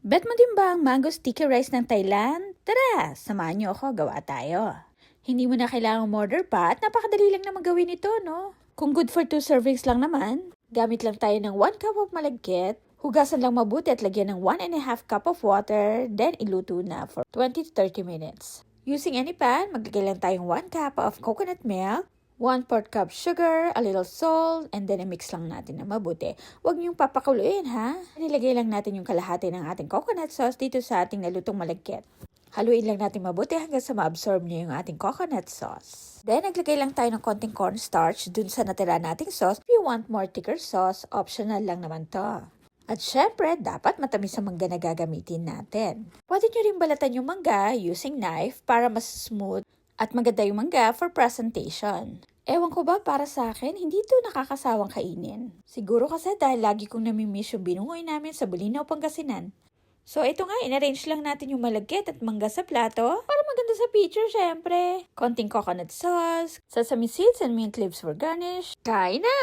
Bet mo din ba ang mango sticky rice ng Thailand? Tara, samahan niyo ako, gawa tayo. Hindi mo na kailangang order pa at napakadali lang naman gawin ito, no? Kung good for 2 servings lang naman, gamit lang tayo ng 1 cup of malagkit, hugasan lang mabuti at lagyan ng 1.5 cup of water, then iluto na for 20 to 30 minutes. Using any pan, maglagay lang tayong 1 cup of coconut milk, 1/4 cup sugar, a little salt, and then i-mix lang natin na mabuti. Huwag niyong papakuluin, ha? Nilagay lang natin yung kalahati ng ating coconut sauce dito sa ating nalutong malagkit. Haluin lang natin mabuti hanggang sa ma-absorb niyo yung ating coconut sauce. Then, naglagay lang tayo ng konting cornstarch dun sa natira nating sauce. If you want more thicker sauce, optional lang naman to. At syempre, dapat matamis ang mangga na gagamitin natin. Pwede nyo rin balatan yung mangga using knife para mas smooth at maganda yung mangga for presentation. Ewan ko ba, para sa akin, hindi ito nakakasawang kainin. Siguro kasi dahil lagi kong namimiss yung binungoy namin sa Bulinaw, Pangasinan. So ito nga, in-arrange lang natin yung malagkit at mangga sa plato para maganda sa picture syempre. Konting coconut sauce, sesame seeds and mint leaves for garnish. Kain na!